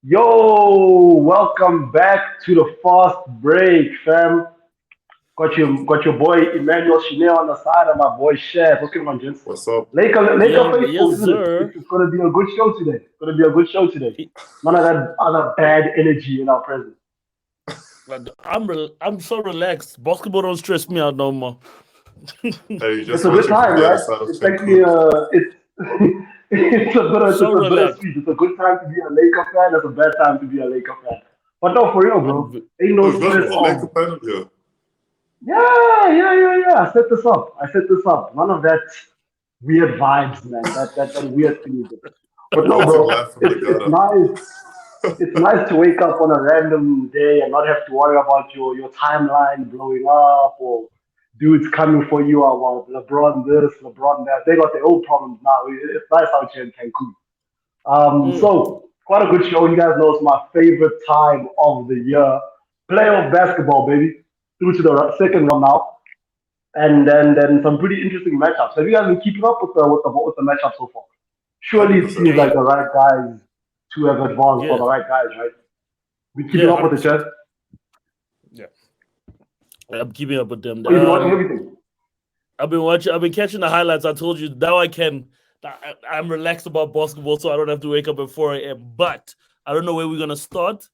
Yo, welcome back to the fast break, fam. Got your boy Emmanuel Chanel on the side of my boy Chef. What's going on, gents? What's up? Laker faithful, Yes, isn't it? It's, sir. it's gonna be a good show today. It's gonna be a good show today. None of that other bad energy in our presence. I'm so relaxed. Basketball don't stress me out no more. Hey, It's just a good watching from time, the other right? side of It's actually Cancun. it's So it's a relaxed. bittersweet. It's a good time to be a Laker fan. It's a bad time to be a Laker fan. But no, for real, I'm bro. v- Ain't Oh, no we've got stress another Laker of fan in here. yeah. I set this up. I set this up. None of that weird vibes, man. That weird thing. But no, Vomiting bro. live from the It's gutter. nice. It's nice to wake up on a random day and not have to worry about your timeline blowing up or dudes coming for you about LeBron this, LeBron that. They got their own problems now. It's nice out here in Cancun. mm. So quite a good show. You guys know it's my favorite time of the year. Playoff basketball, baby. Through to the second round now, and then some pretty interesting matchups. Have you guys been keeping up with the matchup so far? Surely it 100%. seems like Yeah, the right guys to have advanced for yeah, the right guys, right? We keeping yeah, up with hundred the chat. percent. Yeah, I'm keeping up with them. Oh, you've been watching everything. I've been watching. I've been catching the highlights. I told you now. I'm relaxed about basketball, so I don't have to wake up at 4 a.m. But I don't know where we're gonna start.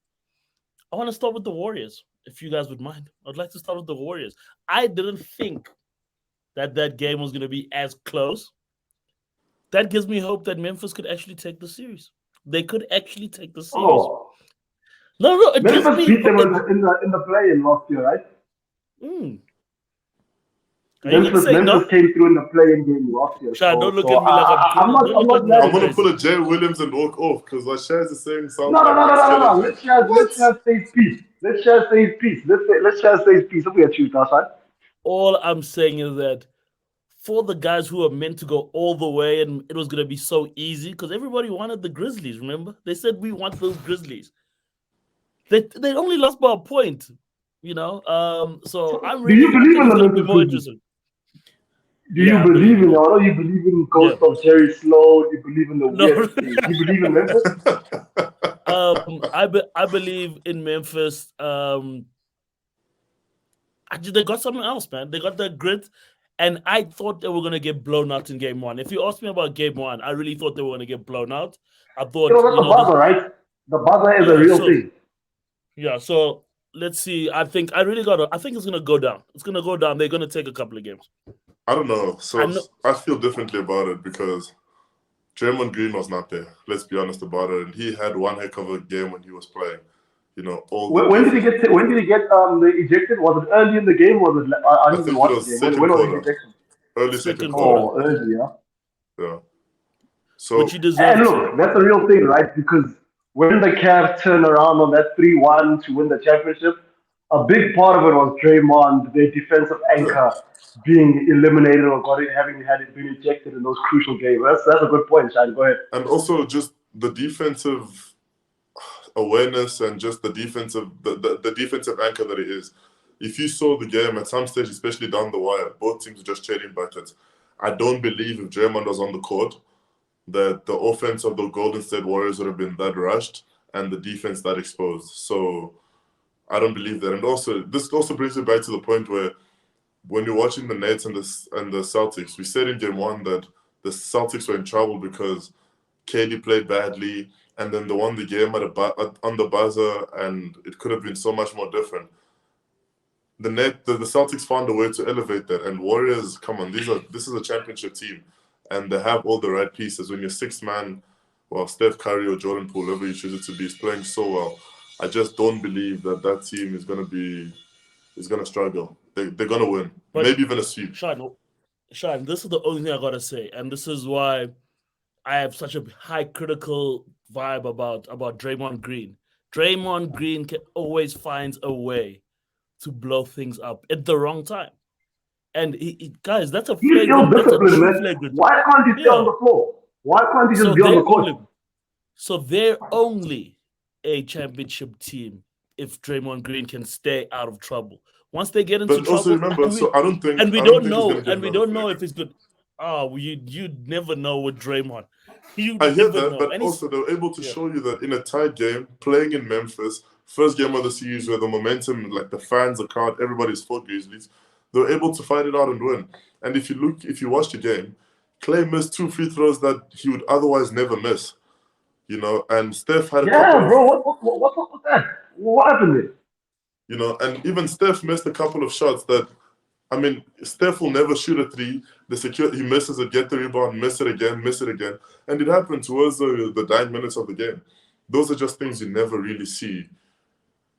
I want to start with the Warriors, if you guys would mind. I'd like to start with the Warriors. I didn't think that game was gonna be as close. That gives me hope that Memphis could actually take the series. They could actually take the series. Oh, No, it gives Memphis me beat them in it, the play-in last year, right? mm. Are you gonna Memphis say Memphis no? came through in the play-in game last year. Sean, So don't look so at me like I'm I'm not don't I'm look at not me like mad I'm I'm at gonna them. pull crazy. a Jay Williams and walk off because what Shaz is saying sounds No, no, like no, no, no, no, no. astrology. What? Let's share safe peace. Let's share safe peace. Look at you, Tashan. All I'm saying is that for the guys who are meant to go all the way and it was gonna be so easy because everybody wanted the Grizzlies, remember? They said we want those Grizzlies. They only lost by a point, you know. So So, do you I believe think in it's the gonna be Memphis more Grizzlies? interesting. Do you Yeah, I believe believe in in? I them. know you believe in Yeah. ghost of Jerry Sloan. You believe in the No. weird things. You believe in Memphis? I believe in Memphis. Actually, they got something else, man. They got the grit, and I thought they were gonna get blown out in game one. If you asked me about game one, I really thought they were gonna get blown out. I You know thought, that's a this. buzzer, right? The buzzer is a Yeah. real So thing. yeah. So let's see. I think it's gonna go down. It's gonna go down. They're gonna take a couple of games. I don't know. I So know. I feel differently about it because Draymond Green was not there. Let's be honest about it. And he had one heck of a game when he was playing. All the When did he pieces. get? When did he get ejected? Was it early in the game? Was it? I I didn't even think it watch the was game. second When was his quarter, ejection? early second Second quarter, quarter. Oh, early, yeah. Yeah. which he So And deserved. look, that's a real thing, right? Because when the Cavs turned around on that 3-1 to win the championship, a big part of it was Draymond, their defensive yeah. anchor, being eliminated or having had it been ejected in those crucial games. That's a good point, Shine. Go ahead. And also just the defensive awareness and just the defensive anchor that he is. If you saw the game at some stage, especially down the wire, both teams were just trading buckets. I don't believe if Draymond was on the court that the offense of the Golden State Warriors would have been that rushed and the defense that exposed. So I don't believe that. And also, this also brings me back to the point where when you're watching the Nets and the Celtics, we said in game one that the Celtics were in trouble because KD played badly, and then they won the game on the buzzer, and it could have been so much more different. The Celtics found a way to elevate that, and Warriors, come on, this is a championship team, and they have all the right pieces. When your sixth man, well, Steph Curry or Jordan Poole, whoever you choose it to be, is playing so well, I just don't believe that team is gonna struggle. They're gonna win, But maybe even a sweep. Sean, this is the only thing I gotta say, and this is why I have such a high critical vibe about Draymond Green. Draymond Green can always finds a way to blow things up at the wrong time. And guys, that's a He's ill flagrant. That's a disciplined, true man. flagrant. Why can't he stay on Yeah. the floor? Why can't he just So be on the they're court? only so they're only a championship team if Draymond Green can stay out of trouble. Once they get into But also trouble, remember, so I don't think and we I don't don't think he's know, gonna get another if flagrant. it's good. you never know with Draymond. You I hear never that, know. but And he's, also they were able to yeah. show you that in a tight game, playing in Memphis, first game of the series where the momentum, like the fans, the crowd, everybody's for Grizzlies, they were able to fight it out and win. And if you watch the game, Clay missed 2 free throws that he would otherwise never miss. You know, and Steph had a couple Yeah, of, bro. What's up with that? What happened there? you know, and even Steph missed a couple of shots that, I mean, Steph will never shoot a three. He misses it, get the rebound, miss it again. And it happened towards the 9 minutes of the game. Those are just things you never really see.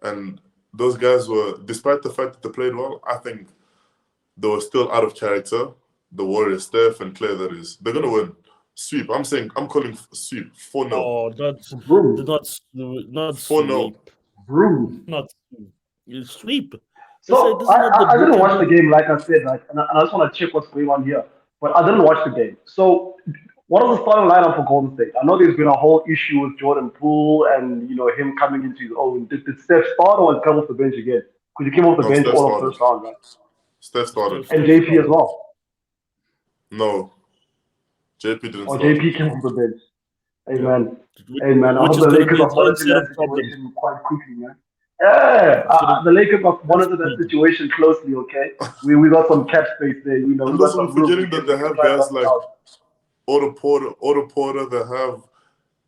And those guys were, despite the fact that they played well, I think they were still out of character. The Warriors, Steph and Clay, that is. They're going to win. Sweep. I'm calling sweep. 4-0. Oh, Broom. not 4-0. sweep. Broom. Not sweep. You sweep. So This is not the I didn't watch the Brooklyn- game, like I said, like, and I just want to check what's going on here. But I didn't watch the game. So what is the starting lineup for Golden State? I know there's been a whole issue with Jordan Poole and him coming into his own. Did Steph start or come off the bench again? Because he came off the No, bench Steph all of started. first round, right? Steph started. And JP as well. No. JP didn't Or start. JP came off the bench. Hey man, Which- hey man, I which hope is the gonna Lakers be are its own monitoring set that of problems. situation quite quickly, man. Yeah, the Lakers must monitor that situation closely. Okay, we got some cap space there. We And got also, some we're room. forgetting that they have try guys something like out. Otto Porter, they have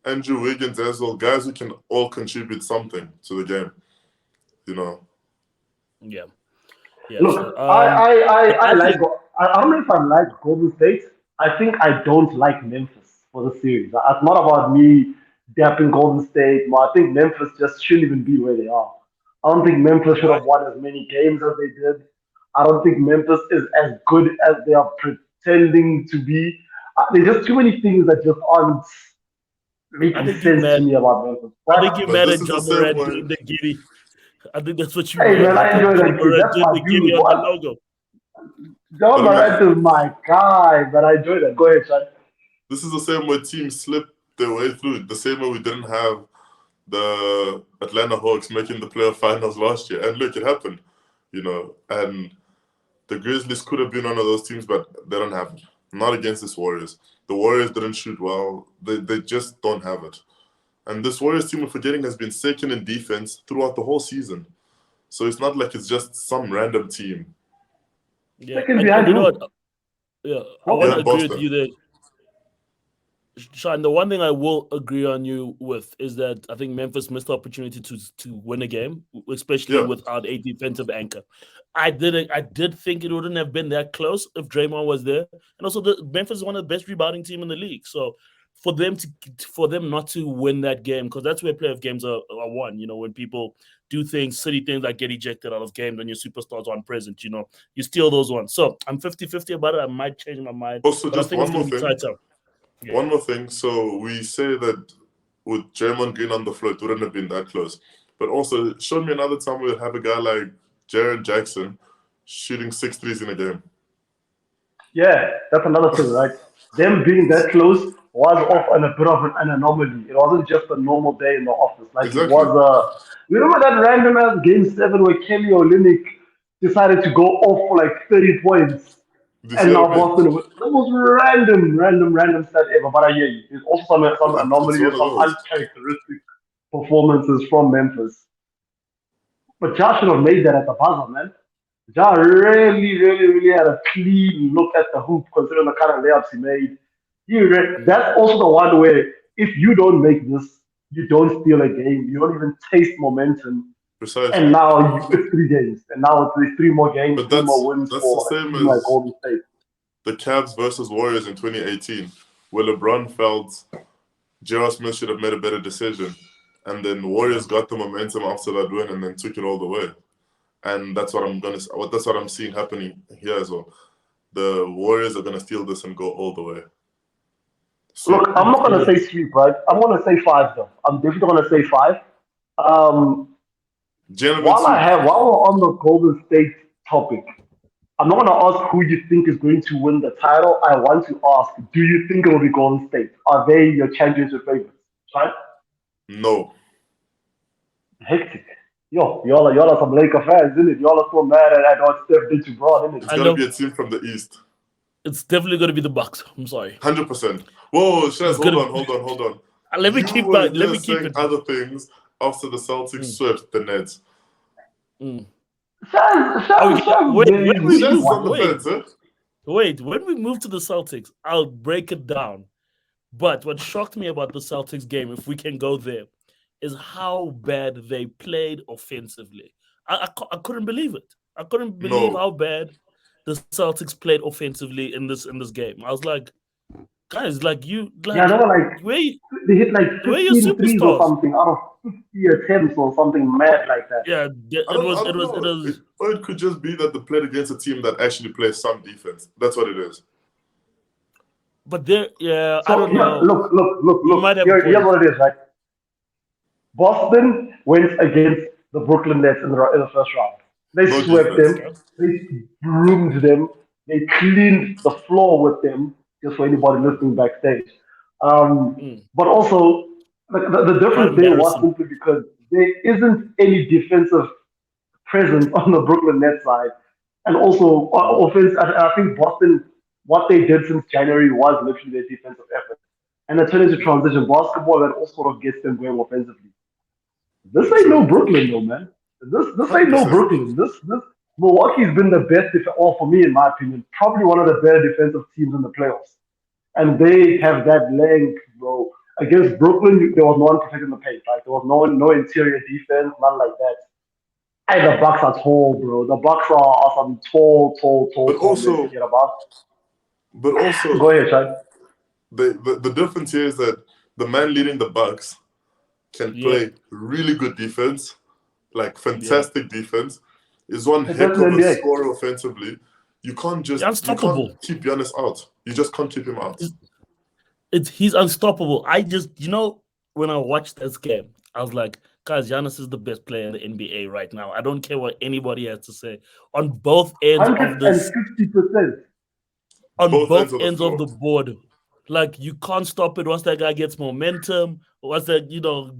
Andrew Wiggins as well, guys who can all contribute something to the game. You know. Yeah. Yeah. Look, so, I like. think- I don't know if I like Golden State. I think I don't like Memphis for the series. It's not about me dapping Golden State. But I think Memphis just shouldn't even be where they are. I don't think Memphis should have won as many games as they did. I don't think Memphis is as good as they are pretending to be. There's just too many things that just aren't I making think you're sense to mad. me about Memphis. I think you're But mad this at is the John same Morant way- doing the giddy. I think that's what you Hey, want. man, I enjoy that John kid. Morant That's doing my the giddy dude. on What? the logo. John But I Morant is my guy, but I enjoy that. Go ahead, Sean. This is the same way teams slipped their way through. The same way we didn't have the Atlanta Hawks making the playoff finals last year. And look, it happened, you know. And the Grizzlies could have been one of those teams, but they don't have it. Not against this Warriors. The Warriors didn't shoot well. They just don't have it. And this Warriors team, we're forgetting, has been second in defense throughout the whole season. So it's not like it's just some random team. Yeah. Second And behind you know who? what? Yeah, I Oh, want to yeah, agree with Boston. you there. Sean, the one thing I will agree on you with is that I think Memphis missed the opportunity to win a game, especially Yeah. without a defensive anchor. I did think it wouldn't have been that close if Draymond was there, and also Memphis is one of the best rebounding team in the league. So for them not to win that game, because that's where playoff games are won. You know, when people do silly things like get ejected out of games when your superstars aren't present. You know, you steal those ones. So I'm 50-50 about it. I might change my mind. Also, But I just think one it's more going to be thing. tighter. Yeah. One more thing. So we say that with Draymond Green on the floor, it wouldn't have been that close. But also, show me another time we have a guy like Jaren Jackson shooting 6 threes in a game. Yeah, that's another thing, right? Them being that close was off on a bit of an anomaly. It wasn't just a normal day in the office. Like Exactly. it was you remember that random ass game 7 where Kelly Olynyk decided to go off for like 30 points. Did you And see now what I mean? Boston was the most random stat ever. But I hear you. There's also some It's anomalies, one of some those. uncharacteristic performances from Memphis. But Josh should have made that at the buzzer, man. Ja really had a clean look at the hoop considering the kind of layups he made. That's also the one where if you don't make this, you don't steal a game. You don't even taste momentum. Precisely. And now it's 3 games. And now it's 3 more games, But 3 more wins that's for the a same team like as Golden State. the Cavs versus Warriors in 2018, where LeBron felt J.R. Smith should have made a better decision. And then the Warriors got the momentum after that win and then took it all the way. And that's what I'm seeing happening here as well. The Warriors are gonna steal this and go all the way. So, Look, I'm not going to say sweep, right? I'm going to say 5, though. I'm definitely going to say 5. gentlemen, While we're on the Golden State topic, I'm not going to ask who you think is going to win the title. I want to ask, do you think it will be Golden State? Are they your championship favorites? Right? no. Hectic. Yo, y'all are some Laker fans, isn't it? Y'all are so mad at what Steph did to Bron, isn't It's it? I gonna know. be a team from the East. It's definitely going to be the Bucks. I'm sorry. 100%. Whoa, Shaz, It's hold gonna- on. Let me You keep were that. Let me just keep saying it. other things after the Celtics swept the Nets. Mm. Shaz Wait, very when we Shaz move, is on the wait. fence, huh? Wait, when we move to the Celtics, I'll break it down. But what shocked me about the Celtics game, if we can go there, is how bad they played offensively. I couldn't believe it. I couldn't believe No. how bad the Celtics played offensively in this game. I was like, guys, like you, like Yeah, they were like where they hit like where are your 15 threes or superstars? something out of 50 attempts or something mad like that. Yeah, I don't know. Or it could just be that they played against a team that actually plays some defense. That's what it is. But there, yeah, So I don't know. You might look. have a Here's point. what it is, right? Boston went against the Brooklyn Nets in the first round. They No swept defense. them. They broomed them. They cleaned the floor with them. Just for anybody listening backstage. But also, the Quite difference there was embarrassing. simply because there isn't any defensive presence on the Brooklyn Nets side, and also offense. I think Boston, what they did since January was literally their defensive effort, and it turned into transition basketball that all sort of gets them going offensively. This ain't no Brooklyn, though, man. This ain't no 100%. Brooklyn. This Milwaukee's been the best, or for me, in my opinion, probably one of the better defensive teams in the playoffs, and they have that length, bro. Against Brooklyn, there was no one protecting the paint, right? There was no interior defense, nothing like that. And the Bucks are tall, bro. The Bucks are some tall But men to also, get about. Go also, ahead, Chad. the difference here is that the man leading the Bucks can Yeah. play really good defense, like fantastic defense. Is one It heck doesn't of a NBA. scorer offensively. You can't Unstoppable. keep Giannis out. You just can't keep him out. He's unstoppable. I just when I watched this game, I was like, guys, Giannis is the best player in the NBA right now. I don't care what anybody has to say. On both ends of this 150%. on Both both ends of the ends of floor. the board. Like you can't stop it once that guy gets momentum, once that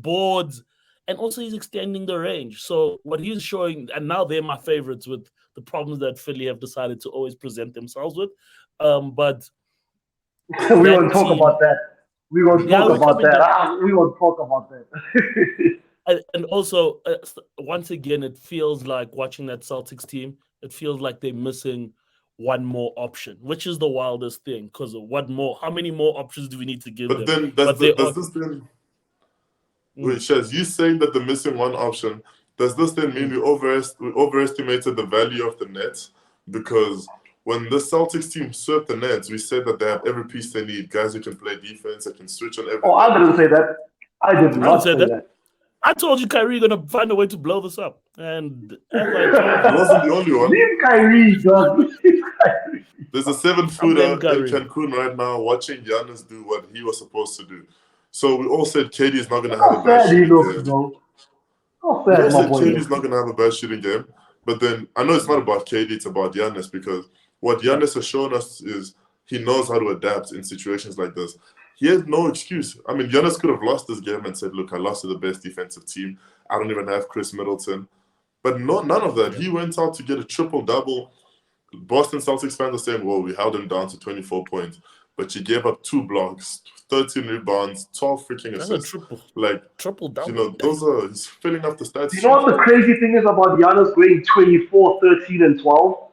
boards, and also he's extending the range. So what he's showing, and now they're my favorites with the problems that Philly have decided to always present themselves with. But We that won't talk team, about that. We won't yeah, talk we're about coming that. down. We won't talk about that. And also, once again, it feels like watching that Celtics team. It feels like they're missing one more option, which is the wildest thing. Because what more? How many more options do we need to give But them? then But they does are. this then wait, Shaz, you saying that they're missing one option, does this then mean we overestimated the value of the Nets? Because when the Celtics team swept the Nets, we said that they have every piece they need. Guys who can play defense, that can switch on everything. Oh, I didn't say that. I did not say that. I told you Kyrie gonna find a way to blow this up, and as I told He you, wasn't the only one. Leave Kyrie, dog. Leave Kyrie. There's a 7-footer in Kyrie. Cancun right now watching Giannis do what he was supposed to do. So we all said KD is not going to have a How bad sad he shooting looks, game. bro. How We all sad my said boy KD looks. is not going to have a bad shooting game. But then I know it's not about KD, it's about Giannis, because what Giannis has shown us is he knows how to adapt in situations like this. He has no excuse. I mean, Giannis could have lost this game and said, look, I lost to the best defensive team. I don't even have Chris Middleton. But none of that. He went out to get a triple-double. Boston Celtics fans are saying, well, we held him down to 24 points. But you gave up 2 blocks, 13 rebounds, 12 freaking that's assists. a triple double. Those are, he's filling up the stats. You know what the crazy thing is about Giannis going 24, 13, and 12?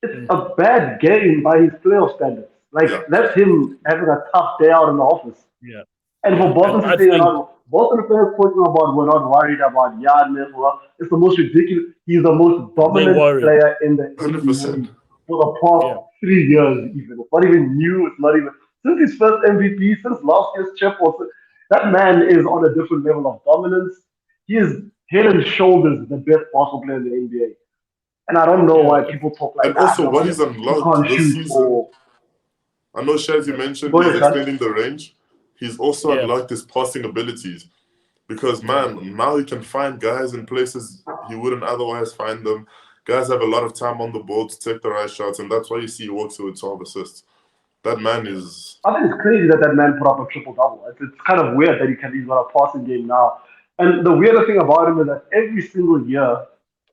It's a bad game by his playoff standards. That's him having a tough day out in the office. Yeah. And for Boston I to say think- Boston fans talking about we're not worried about Giannis. It's the most ridiculous. He's the most dominant worried. player in the 100%. NBA for the past 3 years. Even it's not even new. It's not even since his first MVP, since last year's chip. That man is on a different level of dominance. He is head and shoulders the best basketball player in the NBA. And I don't know why people talk like And that. also, what he's unlocked this season, I know, Shaz, you mentioned Go he's ahead, extending the range. He's also unlocked his passing abilities. Because, man, now he can find guys in places he wouldn't otherwise find them. Guys have a lot of time on the board to take the right shots, and that's why you see he walks with 12 assists. That man is... I think it's crazy that man put up a triple-double. It's kind of weird that he's got a passing game now. And the weirder thing about him is that every single year,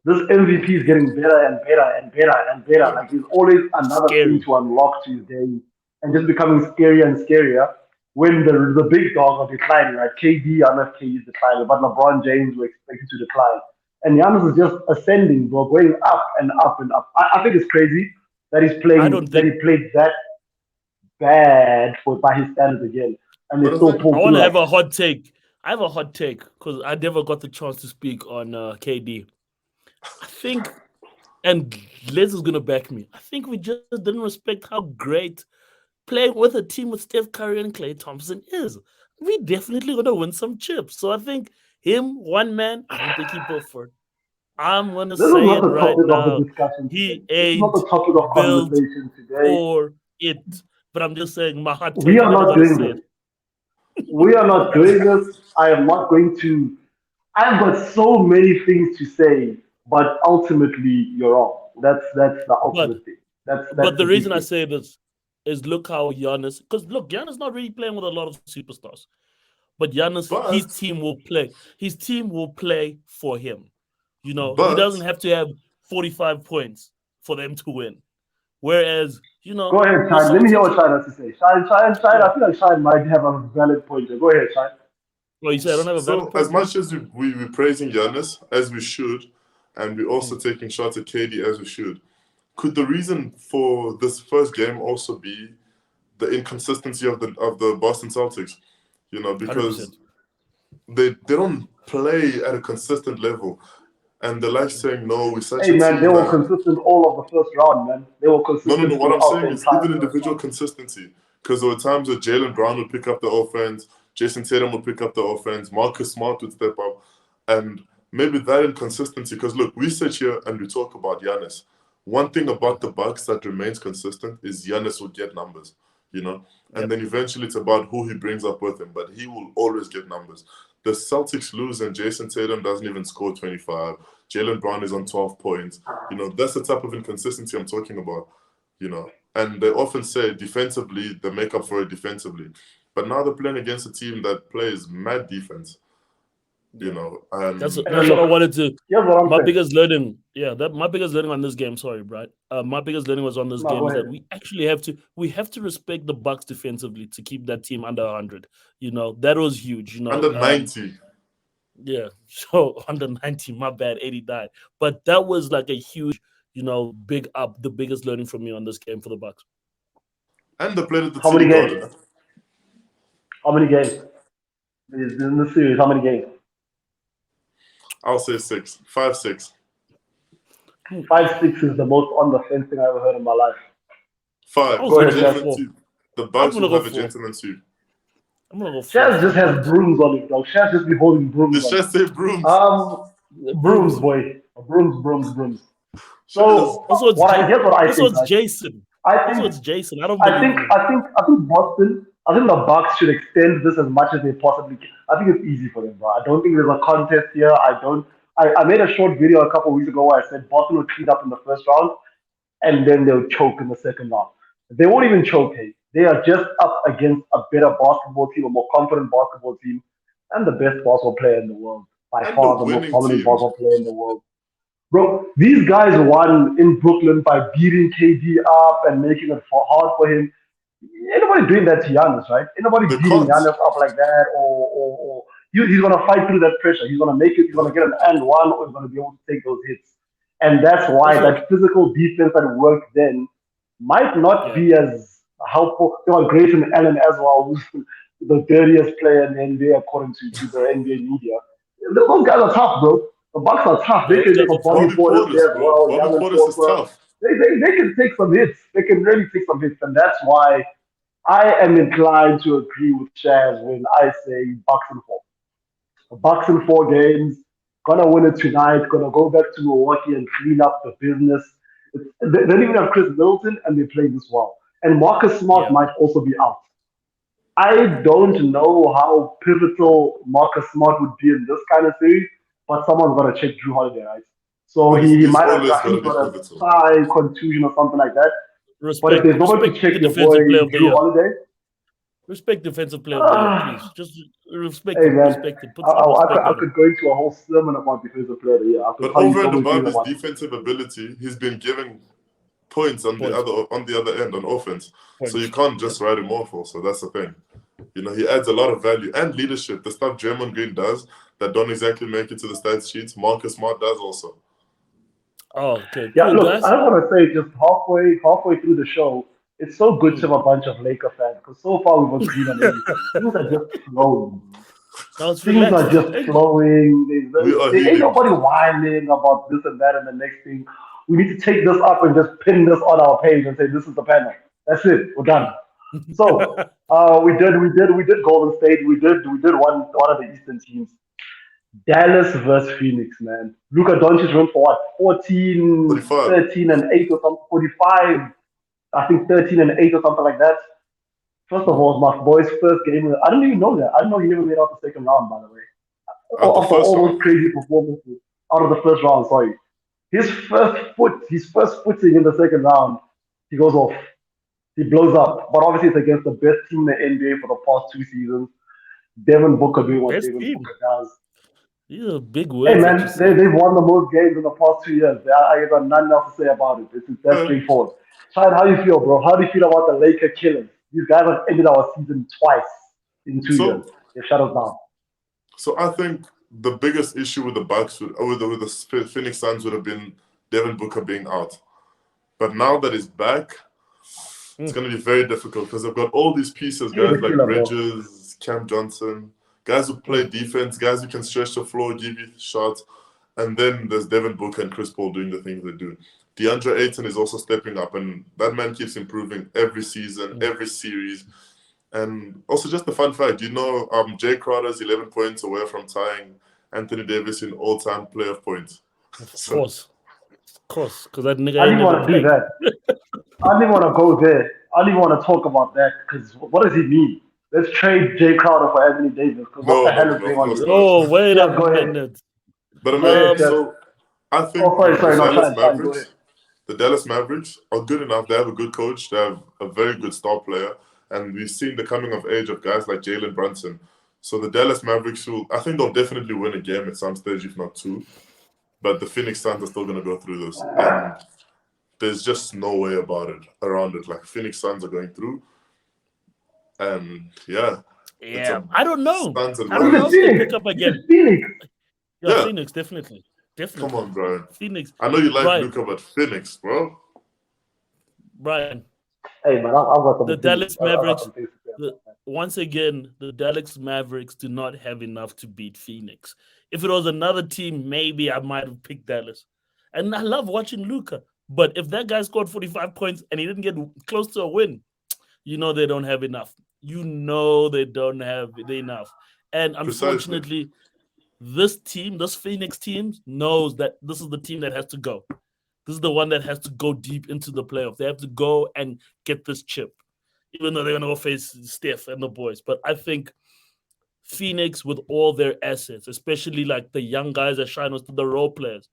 this MVP is getting better and better and better and better. Yeah. Like there's always another thing Scary. to unlock to his game, and just becoming scarier and scarier. When the big dogs are declining, right? KD, I don't know if KD is declining, but LeBron James were expected to decline, and Giannis is just ascending, bro, going up and up and up. I think it's crazy that he's I playing don't that think. he played that bad for by his standards again, and But they I still think pull I want through. to have Like, a hot take. I have a hot take because I never got the chance to speak on KD. I think, and Liz is gonna back me. I think we just didn't respect how great playing with a team with Steph Curry and Klay Thompson is. We definitely gonna win some chips. So I think him, one man, I don't think he built for it. I'm gonna this is say not it the right topic of the now. discussion today. He This is not ain't the topic of built conversation today. for it. But I'm just saying my hot We take. I are never not got to doing say this. We are not doing this. I am not going to. I've got so many things to say, but ultimately you're wrong. That's the But ultimate thing. That's but the the big reason I thing. say this is look how Giannis, because look, Giannis not really playing with a lot of superstars. But Giannis, his but team will play. His team will play for him. You know, he but doesn't have to have 45 points for them to win. Whereas, Go ahead, the Shine. Let me hear Celtics, what Shine has to say. Shine. yeah. I feel like Shine might have a valid point there. Go ahead, Shine. Well, you say I don't have a valid so as point here? much as we're praising Giannis as we should, and we're also taking shots at KD as we should, could the reason for this first game also be the inconsistency of the Boston Celtics? You know, because 100%. they don't play at a consistent level, and they like saying, no, we're such Hey a man, they team were that consistent all of the first round, man. They were no. consistent What I'm throughout saying the is entire even first individual round. consistency, because there were times where Jalen Brown would pick up the offense, Jason Tatum would pick up the offense, Marcus Smart would step up, and maybe that inconsistency. Because look, we sit here and we talk about Giannis. One thing about the Bucks that remains consistent is Giannis will get numbers, you know, and Yep. then eventually it's about who he brings up with him, but he will always get numbers. The Celtics lose and Jason Tatum doesn't even score 25. Jalen Brown is on 12 points. You know, that's the type of inconsistency I'm talking about, you know. And they often say defensively, they make up for it defensively. But now they're playing against a team that plays mad defense, you know. That's And that's what I Look, wanted to. here's what I'm My saying. biggest learning, my biggest learning on this game. Sorry, Brad. My biggest learning was on this No, game go is that ahead. we have to respect the Bucks defensively to keep that team under 100. You know that was huge. under 90, Yeah. So under 90, my bad, 89. But that was like a huge, big up. The biggest learning from me on this game for the Bucks. and they played at the How many TD games? Garden. How many games? In the series, how many games? I'll say 6, 5, 6. 5-6 is the most on the fence thing I ever heard in my life. 5. I was Go gonna ahead, go Shaz. Gentlemen 4. sweep. The I'm Bucks gonna will go have a 4. gentleman sweep. I'm gonna go 4 Shaz for the just has Bucks. brooms on it, dog. Shaz just be holding brooms The on it. chest say brooms. Brooms, Brooms. boy. Brooms. Chest. So Also, here's what I think, it's right? Jason. I Also, think it's Jason. I don't I believe think in him. I think Boston. I think the Bucks should extend this as much as they possibly can. I think it's easy for them, bro. I don't think there's a contest here. I don't. I made a short video a couple of weeks ago where I said Boston would clean up in the first round and then they'll choke in the second round. They won't even choke. Hey, they are just up against a better basketball team, a more confident basketball team, and the best basketball player in the world by And the far, the most winning dominant team. basketball player in the world. Bro, these guys won in Brooklyn by beating KD up and making it hard for him. Ain't nobody doing that to Giannis, right? Ain't nobody They beating can't. Giannis up like that, or he's gonna fight through that pressure. He's gonna make it. He's gonna get an and one, or he's gonna be able to take those hits. And that's why Also, that physical defense that worked then might not yeah. be as helpful. You know, Grayson Allen as well, who's the dirtiest player in the NBA according to the NBA media. Those guys are tough, bro. The Bucks are tough. They Those can guys make a are tough. Bobby Bobby Portis Portis, there as bro. well, Bobby Young and Portis is Porter. tough. They can take some hits. They can really take some hits, and that's why I am inclined to agree with Chaz when I say Bucks in 4. Bucks in 4 games, gonna win it tonight, gonna go back to Milwaukee and clean up the business. They don't even have Chris Middleton and they play this well. And Marcus Smart Yeah. might also be out. I don't know how pivotal Marcus Smart would be in this kind of series, but someone's got to check Drew Holiday, right? So But he he's might have always got, going he's to be got a pivotal. thigh contusion or something like that. But if there's nobody to Respect check the your boy defensive player of the Drew year. Holiday, Respect defensive player of the year, please. Just respect Hey him. man, Respect him. Put some respect I on could him. go into a whole sermon about defensive player of the year. I could But tell you over so and many things above his about defensive ability, he's been giving points on Points. the other end on offense. So Points. you can't just write him off. Also, that's the thing. You know, he adds a lot of value and leadership. The stuff Draymond Green does that don't exactly make it to the stats sheets, Marcus Smart does also. Oh, okay. Yeah, Cool, look, guys. I want to say just halfway through the show, it's so good to have a bunch of Laker fans because so far we've agreed on everything. Things are just flowing. Now it's Things are relaxed. just flowing. We are There ain't healing. nobody whining about this and that and the next thing. We need to take this up and just pin this on our page and say this is the panel. That's it. We're done. So we did Golden State. We did one of the Eastern teams. Dallas versus Phoenix, man. Luka Doncic went for what? 14, 45. 13 and 8 or something. 45. I think 13 and 8 or something like that. First of all, it's my boy's first game. I didn't even know that. I didn't know he never made out the second round, by the way. Out the After first all those round. crazy performances out of the first round, sorry. His first footing in the second round, he goes off. He blows up. But obviously it's against the best team in the NBA for the past 2 seasons. Devin Booker doing what Best Devin team. Booker does. These are big Hey words. man, that you say. they've won the most games in the past 2 years. I got nothing else to say about it. It's that straightforward. Shine, how do you feel, bro? How do you feel about the Laker killers? These guys have ended our season twice in 2 years. They shut us down. So I think the biggest issue with the Bucks with the Phoenix Suns would have been Devin Booker being out. But now that he's back, it's going to be very difficult because they've got all these pieces, guys like Killer, bro. Bridges, Cam Johnson, guys who play defense, guys who can stretch the floor, give you shots. And then there's Devin Booker and Chris Paul doing the things they do. DeAndre Ayton is also stepping up, and that man keeps improving every season, every series. And also just the fun fact, Jay Crowder's 11 points away from tying Anthony Davis in all-time playoff points. Of course, because that nigga I ain't didn't want never to do played. that. I didn't want to go there. I didn't want to talk about that because what does he mean? Let's trade Jay Crowder for Anthony Davis because what the hell is going on here? Oh, wait Yeah, a go ahead. minute. But I mean, Yes. so I think the Dallas Mavericks are good enough. They have a good coach. They have a very good star player. And we've seen the coming of age of guys like Jalen Brunson. So the Dallas Mavericks I think they'll definitely win a game at some stage, if not two. But the Phoenix Suns are still going to go through this. And there's just no way around it. Like, Phoenix Suns are going through. And, yeah. I don't know. I don't know if they pick up again. Phoenix. Yeah, Phoenix, definitely. Come on, Brian. Phoenix. I know you like Luka, but Phoenix, bro. Brian. Hey, man, I've got the Dallas Mavericks. Once again, the Dallas Mavericks do not have enough to beat Phoenix. If it was another team, maybe I might have picked Dallas. And I love watching Luka. But if that guy scored 45 points and he didn't get close to a win, you know they don't have enough. You know they don't have enough. And unfortunately, this Phoenix team knows that this is the team that has to go. This is the one that has to go deep into the playoffs. They have to go and get this chip, even though they're going to go face Steph and the boys. But I think Phoenix, with all their assets, especially like the young guys that shine with the role players,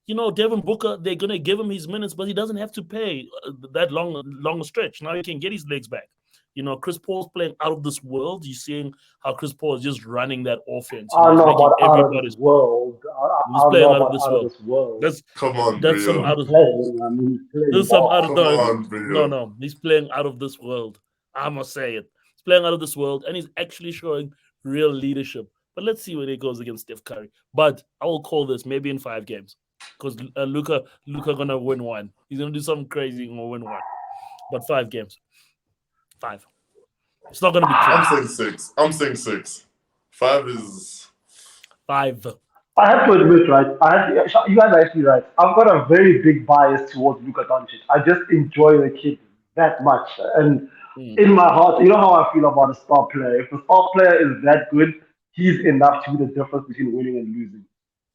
Devin Booker, they're going to give him his minutes, but he doesn't have to pay that long stretch. Now he can get his legs back. Chris Paul's playing out of this world. You're seeing how Chris Paul is just running that offense. I don't know about out of this world. He's playing out of this world. Come on, that's some out of No, he's playing out of this world. I must say it. He's playing out of this world, and he's actually showing real leadership. But let's see when he goes against Steph Curry. But I will call this maybe in 5 games because Luka gonna win 1. He's gonna do something crazy and we'll win 1. But 5 games. 5. It's not going to be close. I'm saying 6. 5 is... 5. I have to admit, right? You guys are actually right. I've got a very big bias towards Luka Doncic. I just enjoy the kid that much. And in my heart, you know how I feel about a star player. If a star player is that good, he's enough to be the difference between winning and losing.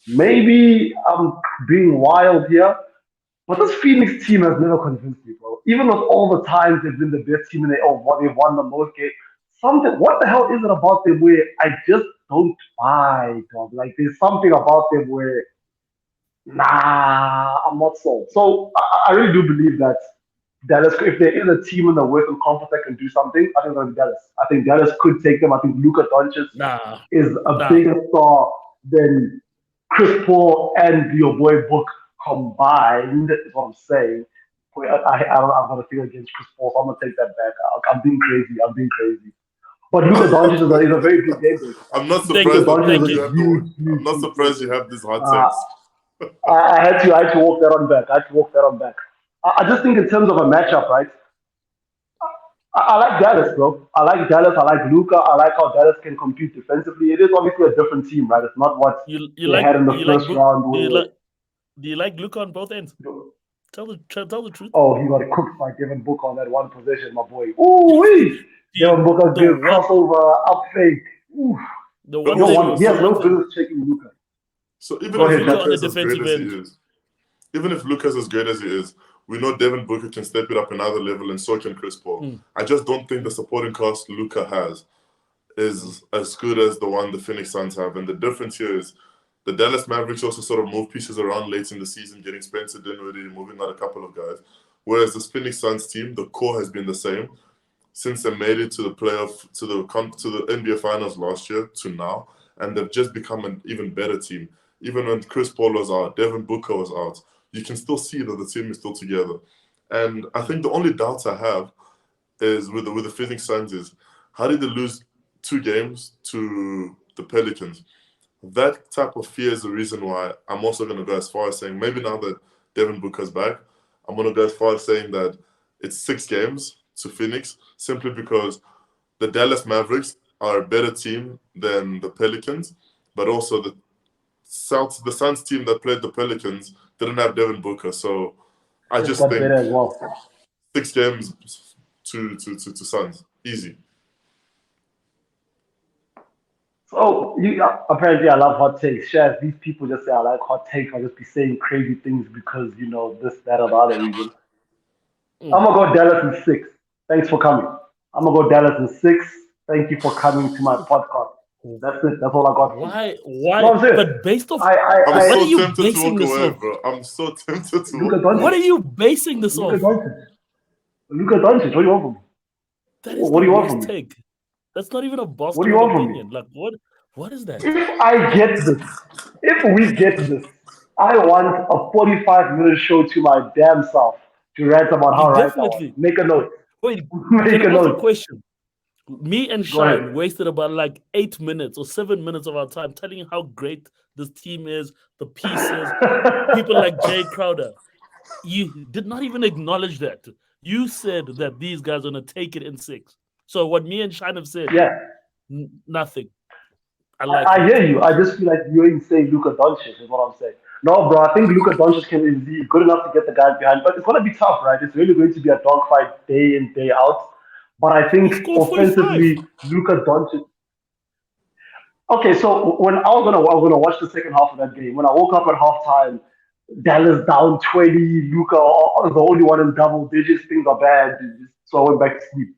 Maybe I'm being wild here, but this Phoenix team has never convinced me, bro. Even with all the times they've been the best team and they've won the most games, what the hell is it about them where I just don't buy, dog? Like, there's something about them where, I'm not sold. So I really do believe that Dallas, if there is a team in the Western Conference that can do something, I think it's going to be Dallas. I think Dallas could take them. I think Luka Doncic Nah, is a nah. bigger star than Chris Paul and your boy Book combined, is what I'm saying. I'm going to feel against Chris Paul, so I'm going to take that back. I'm being crazy. I'm being crazy. But Luka Doncic is a very big game breaker. I'm not Thank surprised. you, that thank you you. have I'm not surprised you have these hot Uh, takes. I had to walk that on back. I just think in terms of a matchup, right? I like Dallas, bro. I like Dallas. I like Luca. I like how Dallas can compete defensively. It is obviously a different team, right? It's not what You they had in the you first Book? round. Do you like Luka on both ends? Tell the truth. Oh, he got cooked by Devin Booker on that one possession, my boy. Ooh wee! Devin Booker The good one crossover, up fake. Ooh. the But one You thing want, he has the no one thing business checking Luca. So even Go if ahead, Luka on the Lucas as great defensive as he end. is, even if Lucas as great as he is, we know Devin Booker can step it up another level, and so can Chris Paul. Mm. I just don't think the supporting cast Luca has is as good as the one the Phoenix Suns have. And the difference here is the Dallas Mavericks also sort of move pieces around late in the season, getting Spencer Dinwiddie, moving out a couple of guys. Whereas this Phoenix Suns team, the core has been the same since they made it to the playoff, to the NBA Finals last year to now, and they've just become an even better team. Even when Chris Paul was out, Devin Booker was out, you can still see that the team is still together. And I think the only doubts I have is with the Phoenix Suns is how did they lose 2 games to the Pelicans? That type of fear is the reason why I'm also going to go as far as saying maybe now that Devin Booker's back, I'm going to go as far as saying that it's 6 games to Phoenix simply because the Dallas Mavericks are a better team than the Pelicans, but also the Suns team that played the Pelicans didn't have Devin Booker. So I just Got think better as well. 6 games to Suns. Easy. So apparently I love hot takes. Shaz, these people just say I like hot takes. I just be saying crazy things because this, that, or the other reason. I'm gonna go Dallas in 6. Thanks for coming. I'm gonna go Dallas in 6. Thank you for coming to my podcast. That's it. That's all I got. Why? No, I'm serious. But based off, I'm what are so you tempted to basing walk this away, off? bro. I'm so tempted to Luka walk away. What are Doncic. you basing this Luka off? Doncic. Luka Doncic. What do you want from me? That is What do the you want worst from me? take. That's not even a What do you basketball want from me? opinion. Like what is that? If I get this, if we get this, I want a 45-minute show to my damn self to rant about how You right I was. definitely Make a note. wait. Make Can a I ask a note. question? Me and Go ahead. Shine wasted about like 8 minutes or 7 minutes of our time telling you how great this team is, the pieces, people like Jay Crowder. You did not even acknowledge that. You said that these guys are gonna take it in 6. So what me and Shine have said, Yeah, nothing. I like I it. hear you. I just feel like you ain't saying Luka Doncic is what I'm saying. No, bro, I think Luka Doncic is good enough to get the guys behind, but it's gonna be tough, right? It's really going to be a dogfight day in, day out. But I He think scored 45. offensively, Luka Doncic. Okay, so when I was gonna watch the second half of that game. When I woke up at halftime, Dallas down 20, Luka the only one in double digits. Things are bad. So I went back to sleep.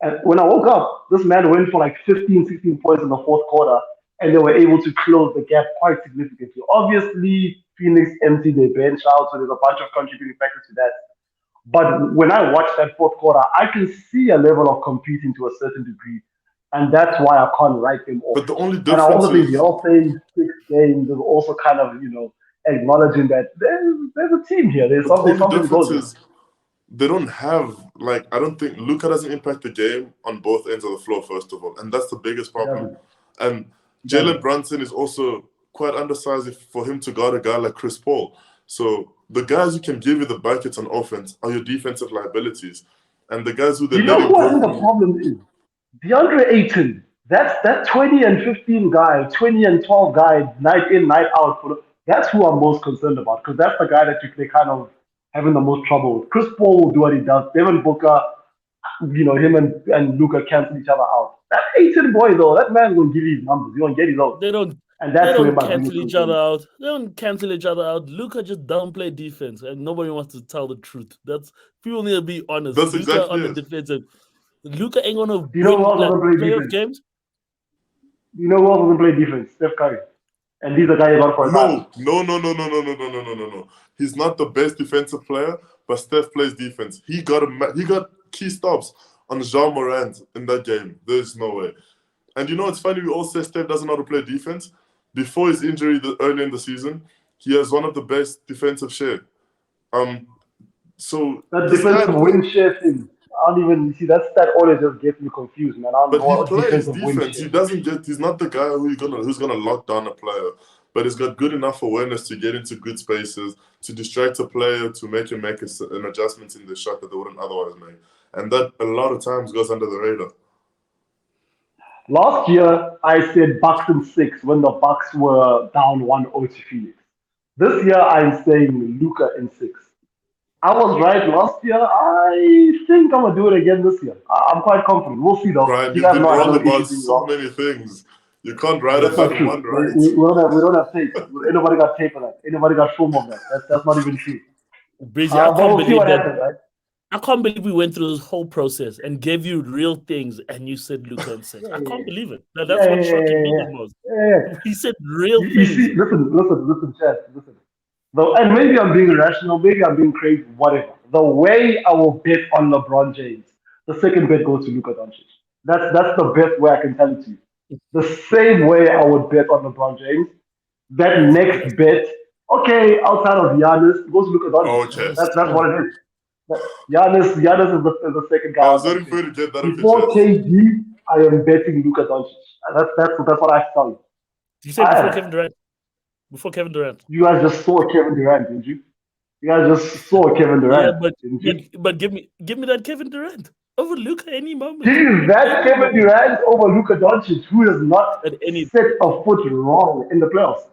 And when I woke up, this man went for like 15, 16 points in the fourth quarter, and they were able to close the gap quite significantly. Obviously, Phoenix emptied their bench out, so there's a bunch of contributing factors to that. But when I watch that fourth quarter, I can see a level of competing to a certain degree, and that's why I can't write them off. But the only And I difference also think is they're all playing 6 games. There's also kind of acknowledging that there's a team here. There's but the only something difference goes. is they don't have I don't think Luka doesn't impact the game on both ends of the floor, first of all. And that's the biggest problem. And Jalen Brunson is also quite undersized for him to guard a guy like Chris Paul. So the guys who can give you the buckets on offense are your defensive liabilities. And the guys who they're You know letting who I think the go. problem is? DeAndre Ayton. That's that 20 and 15 guy, 20 and 12 guy, night in, night out. That's who I'm most concerned about because that's the guy that they kind of having the most trouble with. Chris Paul will do what he does. Devin Booker, him and Luka cancel each other out. That Ayton boy though, that man will give you his numbers. He won't get his own. They don't And they that's where don't my cancel biggest each other concern. out. They don't cancel each other out. Luka just downplay defense, and nobody wants to tell the truth. That's people need to be honest. That's Luka exactly on the it. defensive. Luka ain't gonna Do you know win who else like doesn't play playoff defense? games. You know who else doesn't play defense? Steph Curry. And these are guys you got for a title. No. He's not the best defensive player, but Steph plays defense. He got key stops on Jean Morant in that game. There's no way. And you know what's funny? We all say Steph doesn't know how to play defense. Before his injury early in the season, he has one of the best defensive share. So that defensive win share thing. I don't even see that stat always just gets me confused, man. I don't know but he what plays defensive win defense. share. He's not the guy who's gonna lock down a player. But he's got good enough awareness to get into good spaces, to distract a player, to make him make an adjustment in the shot that they wouldn't otherwise make. And that a lot of times goes under the radar. Last year, I said Bucks in 6 when the Bucks were down 1-0 to Phoenix. This year, I'm saying Luka in 6. I was right last year. I think I'm gonna do it again this year. I'm quite confident. We'll see though. Brian, You you've guys been know I wrong don't about issue being so wrong. many things. You can't write That's not about true. one right. We don't have tape. Ain't nobody got tape of that. Ain't nobody got film of that. That's not even true. Breezy, I But can't we'll see believe what that. happens, right? I can't believe we went through this whole process and gave you real things, and you said Luka and 6. I can't believe it. That's what's shocking me the most. Yeah. He said real You things. see, listen, Chad, listen. Though, and maybe I'm being irrational, maybe I'm being crazy, whatever. The way I will bet on LeBron James, the second bet goes to Luka Doncic. That's the best way I can tell it to you. The same way I would bet on LeBron James, that next bet, okay, outside of Giannis, goes to Luka Doncic. Okay. That's what it is. Giannis is the second guy. I was waiting for you to get that off Before your chest. KD, I am betting Luka Doncic. That's what I tell you. You said before Kevin Durant. Before Kevin Durant. You guys just saw Kevin Durant, didn't you? You guys just saw Kevin Durant. Yeah, but give me that Kevin Durant over Luka any moment. Is that Kevin Durant over Luka Doncic, who has not At any- set a foot wrong in the playoffs?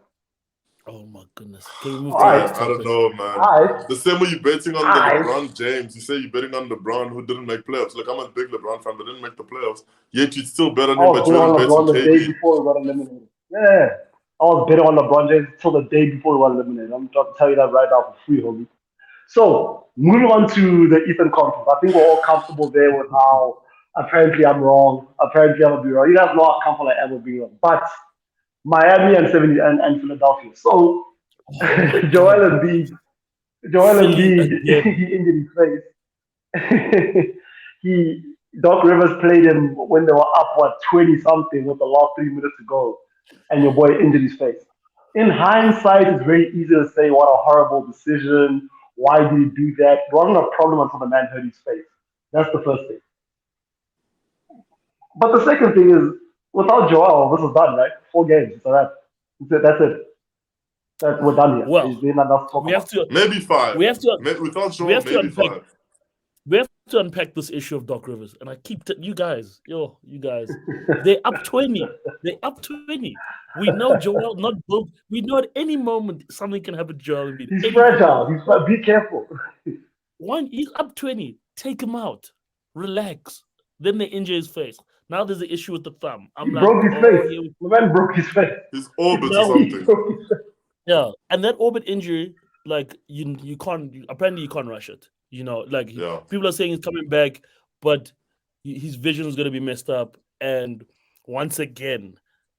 Oh my goodness. Can we move All to right. the next I don't topic? know, man. Alright. The same way you're betting on Alright. LeBron James. You say you're betting on LeBron who didn't make playoffs. Look, I'm a big LeBron fan, but didn't make the playoffs. Yet you'd still bet on him, I but was you betting on didn't bet on LeBron the day KD. before we got eliminated. Yeah. I was betting on LeBron James till the day before we got eliminated. I'm trying to tell you that right now for free, homie. So, moving on to the Eastern Conference. I think we're all comfortable there with how apparently I'm wrong. Apparently I'm going to be wrong. You guys know how comfortable I am with being wrong. But Miami and Philadelphia. So, Joel Embiid, he injured his face. Doc Rivers played him when they were up, 20 something with the last 3 minutes to go, and your boy injured his face. In hindsight, it's very easy to say what a horrible decision. Why did he do that? It wasn't a problem until the man hurt his face. That's the first thing. But the second thing is, without Joel, this is done, right? 4 games. So that's it. We're done here. Well, There's nothing else to talk We about. have to Maybe 5. we have to Without Joel, we have to maybe unpack 5. we have to unpack this issue of Doc Rivers. And I keep you guys, they're up 20. They're up 20. We know Joel not built. We know at any moment something can happen to Joel Embiid. He's Any fragile. moment. Be careful. He's up 20. Take him out. Relax. Then they injure his face. Now there's the issue with the thumb. I'm He like, broke his oh, face. here we- The man broke his face. His orbit No. or He something. broke his face. yeah. And that orbit injury, like you can't. Apparently, you can't rush it. Like Yeah. people are saying he's coming back, but his vision is going to be messed up. And once again,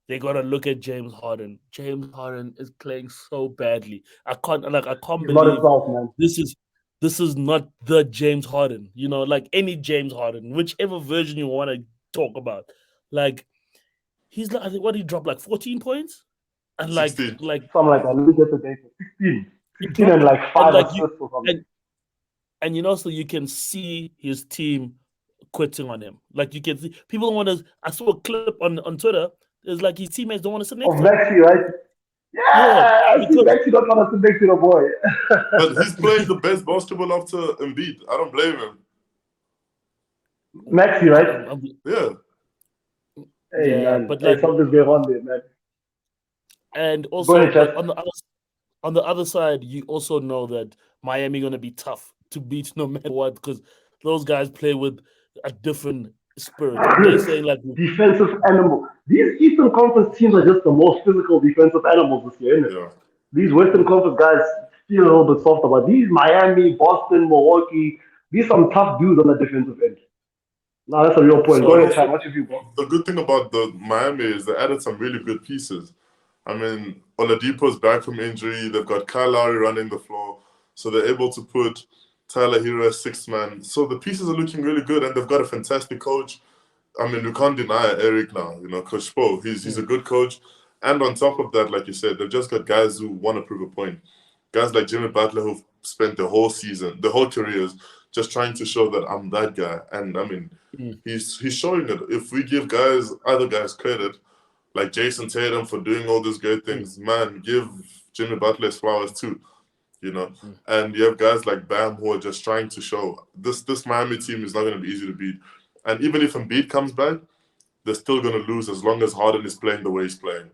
they got to look at James Harden. James Harden is playing so badly. I can't He's not believe himself, man. this is not the James Harden. Like any James Harden, whichever version you want to talk about. Like he's like, I think what he dropped like 14 points, and 16. like Something like that. Let me get the data. 16. he 16 dropped and like 5 like assists or something. and so you can see his team quitting on him. Like you can see people don't want to. I saw a clip on Twitter. It's like his teammates don't want to sit next Of to him. Maxi, right? Yeah, I see because- Maxi don't want to sit next to the boy. But he's playing the best basketball after Embiid. I don't blame him. Maxi, right? Yeah. Hey, Yeah, man. but Hey, like- something's going on there, man. And also ahead, Chad. on the other side, you also know that Miami gonna be tough to beat no matter what, because those guys play with a different spirit. And they're saying like Defensive animal. These Eastern Conference teams are just the most physical defensive animals this year, isn't it? Yeah. These Western Conference guys feel a little bit softer, but these Miami, Boston, Milwaukee, these some tough dudes on the defensive end. No, that's a real point. So Go ahead, also- Chad. What's your view, bro? The good thing about the Miami is they added some really good pieces. I mean, Oladipo's back from injury. They've got Kyle Lowry running the floor. So they're able to put Tyler Hero as sixth man. So the pieces are looking really good, and they've got a fantastic coach. I mean, we can't deny Eric now. Coach Spo, he's a good coach. And on top of that, like you said, they've just got guys who want to prove a point. Guys like Jimmy Butler who've spent the whole season, the whole careers, just trying to show that I'm that guy. And I mean, he's showing it. If we give other guys credit, like Jason Tatum for doing all these great things, man, give Jimmy Butler his flowers too. And you have guys like Bam who are just trying to show this Miami team is not going to be easy to beat. And even if Embiid comes back, they're still going to lose as long as Harden is playing the way he's playing.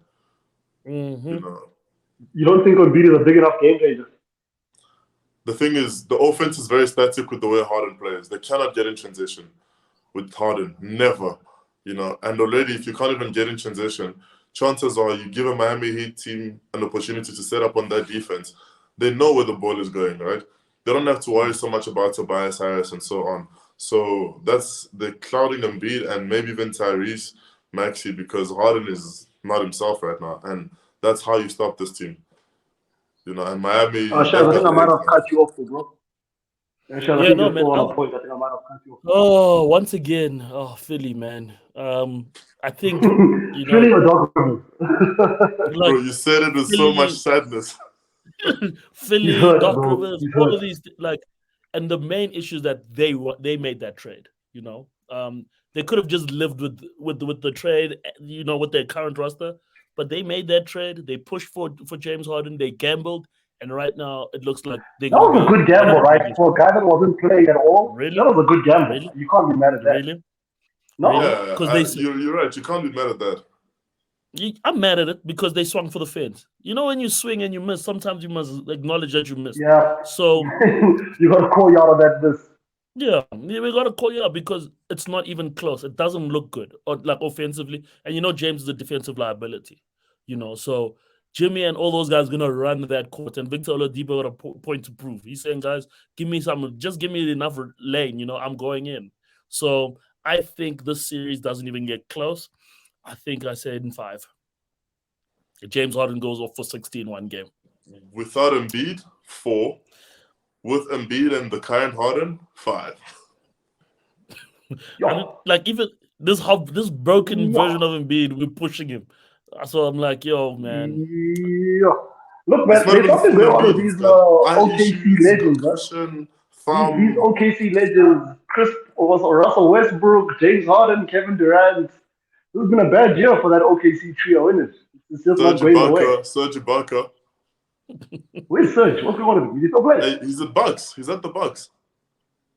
You don't think Embiid is a big enough game changer? The thing is, the offense is very static with the way Harden plays. They cannot get in transition with Harden. Never. And already if you can't even get in transition, chances are you give a Miami Heat team an opportunity to set up on that defense. They know where the ball is going, right? They don't have to worry so much about Tobias Harris and so on. So that's the clouding Embiid and maybe even Tyrese Maxey because Harden is not himself right now. And that's how you stop this team. And Miami... I think I might have cut you off, bro. Yeah, no, man. Oh, once again, Philly, man. I think Philly or Doc like, bro, you said it with so much sadness. Philly, Doc Rivers, all of these and the main issue is that they made that trade. They could have just lived with the trade, with their current roster, but they made that trade. They pushed for James Harden. They gambled. And right now, it looks like that was a good gamble, right? For a guy that wasn't playing at all, really? That was a good gamble. Really? You can't be mad at that. Really? No, yeah, you're right. You can't be mad at that. I'm mad at it because they swung for the fence. When you swing and you miss, sometimes you must acknowledge that you missed. Yeah. So you got to call you out of that miss. Yeah, we got to call you out because it's not even close. It doesn't look good, or offensively. And James is a defensive liability. So Jimmy and all those guys are going to run that court. And Victor Oladipo got a point to prove. He's saying, guys, just give me enough lane. I'm going in. So I think this series doesn't even get close. I think I said in 5. James Harden goes off for 16 one game. Without Embiid, 4. With Embiid and the current Harden, 5. Even this broken version of Embiid, we're pushing him. So I'm like, yo, man. Yeah. Look, man, there's something going on with these OKC legends. These OKC legends, Russell Westbrook, James Harden, Kevin Durant. This has been a bad year for that OKC trio, isn't it? It's just not going away. Serge Ibaka. Where's Serge? What's going on with him? Is he still playing? He's at Bucks. He's at the Bucks.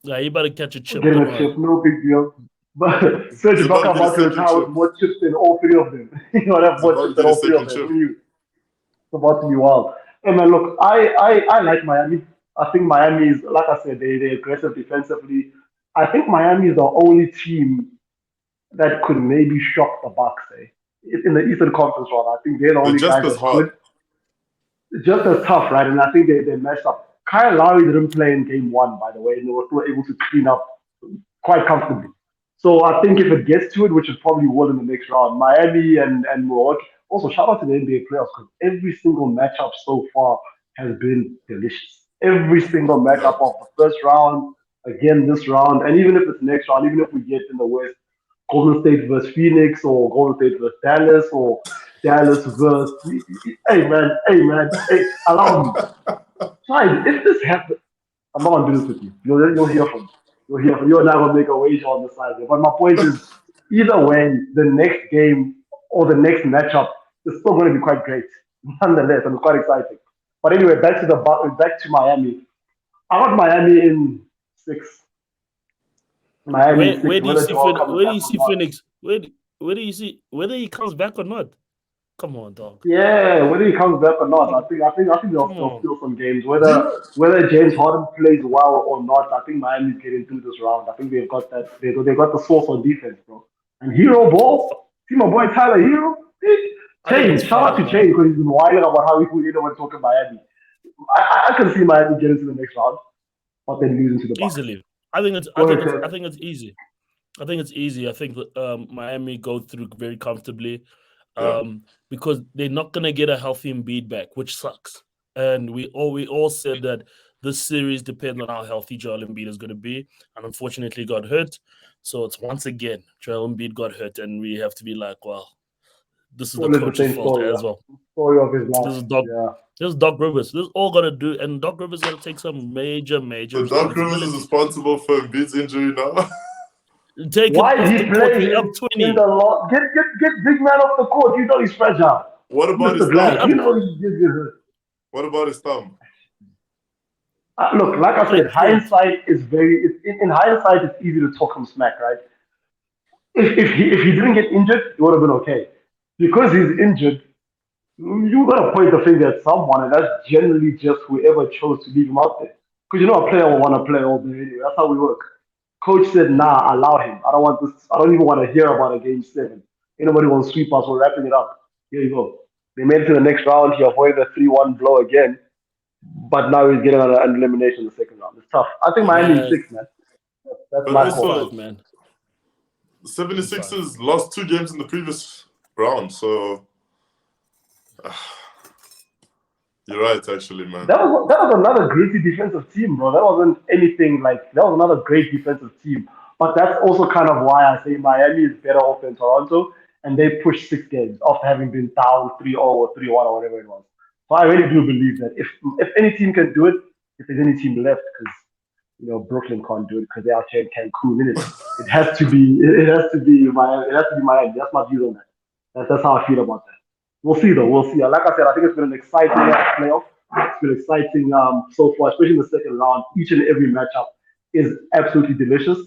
Yeah, you better catch a chip. Getting a chip, no big deal. But Serge Ibaka about to retire with more chips than all 3 of them. Have more chips than all 3 of them. It's about to be wild. Hey man, look, I like Miami. I think Miami is, like I said, they're aggressive defensively. I think Miami is the only team that could maybe shock the Bucks, in the Eastern Conference, rather. I think they're the only guys that's good. Just as tough, right? And I think they messed up. Kyle Lowry didn't play in game 1, by the way, and they were still able to clean up quite comfortably. So I think if it gets to it, which it probably will in the next round, Miami and Milwaukee. Also, shout out to the NBA playoffs because every single matchup so far has been delicious. Every single matchup of the first round, again this round, and even if it's next round, even if we get in the West, Golden State versus Phoenix or Golden State versus Dallas or Dallas versus... Hey, man, allow me. Fine, if this happens, I'm not going to do this with you. You'll hear from me. You're not going to make a wager on the side there. But my point is, either way, the next game or the next matchup is still going to be quite great. Nonetheless, and it's quite exciting. But anyway, back to Miami. I got Miami in 6. Miami. Where do you see Phoenix? Where do you see whether he comes back or not? Come on, dog. Yeah, whether he comes back or not, I think they'll steal some games. Whether James Harden plays well or not, I think Miami's getting through this round. I think they've got that. They got the source on defense, bro. And Hero ball. See my boy Tyler Hero. Change. Shout out to Change because he's been whining about how we want to talk about Miami. I can see Miami getting to the next round, but then losing to the Bucks. Easily. I think it's easy. I think it's easy. I think Miami go through very comfortably because they're not gonna get a healthy Embiid back, which sucks. And we all said that this series depends on how healthy Joel Embiid is going to be. And unfortunately, got hurt. So it's once again, Joel Embiid got hurt, and we have to be like, well, this is the Always the coach's same fault story. as well. Story of his This life. is Doc. Yeah. This is Doc Rivers. This is all gonna do, and Doc Rivers gonna take some major So Doc Rivers is responsibility. responsible for Embiid's injury now. Take him Why off is he the court. playing We up in 20. the lot? Get big man off the court. You know he's fragile. What about his Mr. Glass, thumb? you know he's hurt. What about his thumb? Look, like I said, Like, hindsight is in hindsight, it's easy to talk him smack, right? If he didn't get injured, it would have been okay. Because he's injured, you gotta point the finger at someone, and that's generally just whoever chose to leave him out there. Because you know a player will want to play all day anyway. That's how we work. Coach said, "Nah, allow him. I don't want this. I don't even want to hear about a game 7. Anybody want to sweep us? We're wrapping it up. Here you go." They made it to the next round. He avoided a 3-1 blow again, but now he's getting an elimination in the second round. It's tough. I think Miami is 6, man. That's But my also- call. Fuck, man. The 76ers lost 2 games in the previous round, so you're right, actually, man. That was another gritty defensive team, bro. That wasn't anything like that was another great defensive team. But that's also kind of why I say Miami is better off than Toronto, and they pushed 6 games after having been down 3-0 or 3-1 or whatever it was. So I really do believe that if any team can do it, if there's any team left, because Brooklyn can't do it because they're out here in Cancun, innit? It has to be Miami. It has to be Miami. That's my view on that. That's how I feel about that. We'll see though. We'll see. Like I said, I think it's been an exciting playoff. It's been exciting so far, especially in the second round. Each and every matchup is absolutely delicious.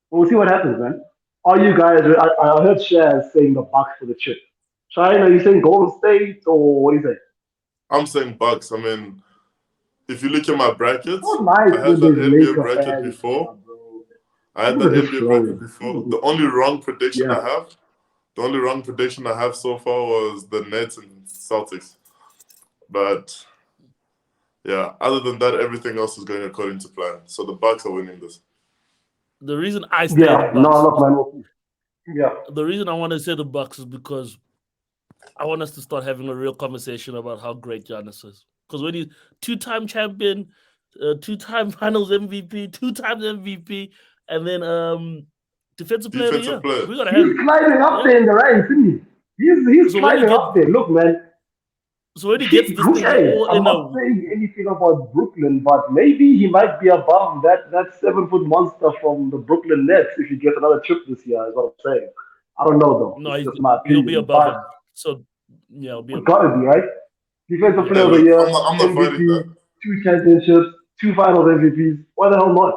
But we'll see what happens, man. Are you guys? I heard Shaz saying the Bucks for the chip. Shine, are you saying Golden State or what do you say? I'm saying Bucks. I mean, if you look at my brackets, Oh, nice. I had that with these NBA Laker bracket fans, before. bro. I had Look that at this NBA flow. bracket before. The only wrong prediction Yeah. I have, so far was the Nets and Celtics. But yeah, other than that, everything else is going according to plan. So the Bucks are winning this. The reason I stay Yeah, the Bucks, no, look, man. We'll see. Yeah, the reason I want to say the Bucks is because I want us to start having a real conversation about how great Giannis is. Because when he's 2-time champion, 2-time Finals MVP, 2 times MVP, and then defensive player of the year. Defensive player. We gotta have. he's climbing up there in the ranks, isn't he? He's So when he climbing up there. Look, man. So when he gets this thing Hey, all I'm in not a saying anything about Brooklyn, but maybe he might be above that 7-foot monster from the Brooklyn Nets if he gets another chip this year. Is what I'm saying. I don't know though. no, It's just my opinion. he'll be above but him. So yeah, he'll be it's above gotta him. be right. Defensive Yeah, player of the look, year, I'm not fighting MVP, that. 2 championships, 2 finals MVPs. Why the hell not?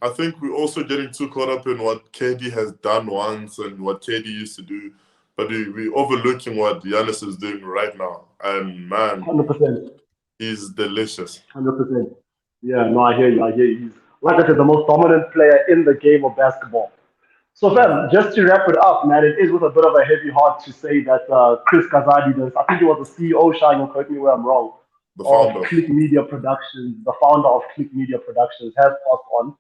I think we're also getting too caught up in what KD has done once and what KD used to do. But we're overlooking what Giannis is doing right now. And man, 100%. he's delicious. 100%. Yeah, no, I hear you. He's, like I said, the most dominant player in the game of basketball. So, fam, just to wrap it up, man, it is with a bit of a heavy heart to say that Chris Kazadi, I think he was the CEO, Shine, you'll correct me where I'm wrong, The of founder. Click Media Productions, the founder of Click Media Productions, has passed on.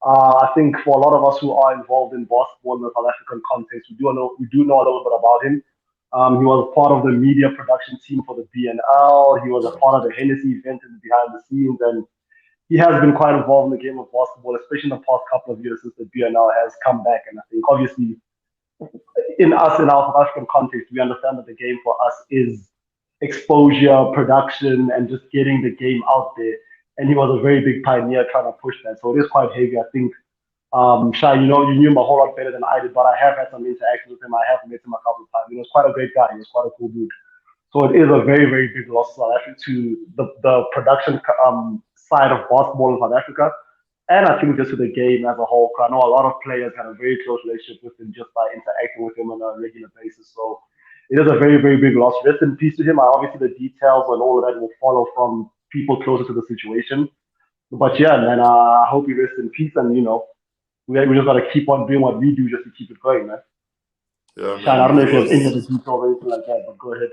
I think for a lot of us who are involved in basketball in the South African context, we do know a little bit about him. He was part of the media production team for the BNL. He was a part of the Hennessy event in behind the scenes, and he has been quite involved in the game of basketball, especially in the past couple of years since the BNL has come back. And I think obviously in our South African context, we understand that the game for us is exposure, production, and just getting the game out there. And he was a very big pioneer trying to push that. So it is quite heavy. I think, Shai, you knew him a whole lot better than I did, but I have had some interactions with him. I have met him a couple of times. He was quite a great guy. He was quite a cool dude. So it is a very, very big loss to South Africa, to the production side of basketball in South Africa. And I think just to the game as a whole. I know a lot of players had a very close relationship with him just by interacting with him on a regular basis. So it is a very, very big loss. Rest in peace to him. Obviously, the details and all of that will follow from people closer to the situation. But yeah, man, I hope he rests in peace. And, we just got to keep on doing what we do just to keep it going, man. Yeah, man, Shine, I don't know if he there's any other was- details or anything like that, but go ahead.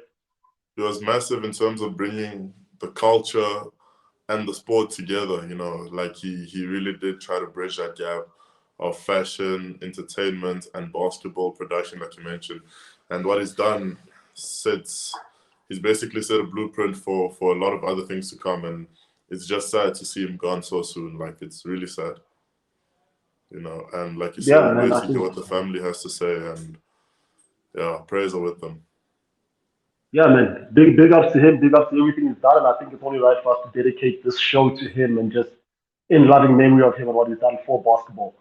It was massive in terms of bringing the culture and the sport together. Like he really did try to bridge that gap of fashion, entertainment, and basketball production, like you mentioned. And what he's done he's basically set a blueprint for a lot of other things to come. And it's just sad to see him gone so soon. Like, it's really sad. You know, and like you Yeah, said, man, wait I to hear think- what the family has to say, and yeah, prayers are with them. Yeah, man. Big ups to him. Big ups to everything he's done. And I think it's only right for us to dedicate this show to him and just in loving memory of him and what he's done for basketball.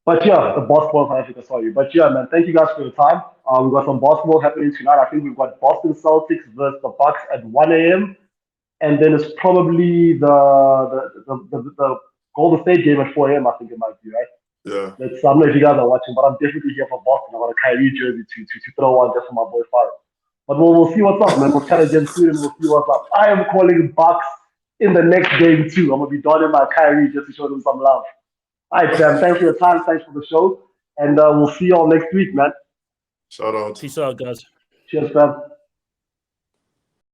But yeah, the basketball of Africa, sorry. But yeah, man, thank you guys for your time. We've got some basketball happening tonight. I think we've got Boston Celtics versus the Bucks at 1 a.m. And then it's probably the Golden State game at 4 a.m. I think it might be, right? Yeah, I don't know if you guys are watching, but I'm definitely here for Boston. I got a Kyrie jersey to throw on just for my boy Fire. But we'll see what's up, man. We'll chat again soon and we'll see what's up. I am calling Bucks in the next game too. I'm gonna be donning my Kyrie just to show them some love. All right, fam. Thanks for your time. Thanks for the show, and we'll see y'all next week, man. shout out. Peace out, guys. Cheers, fam.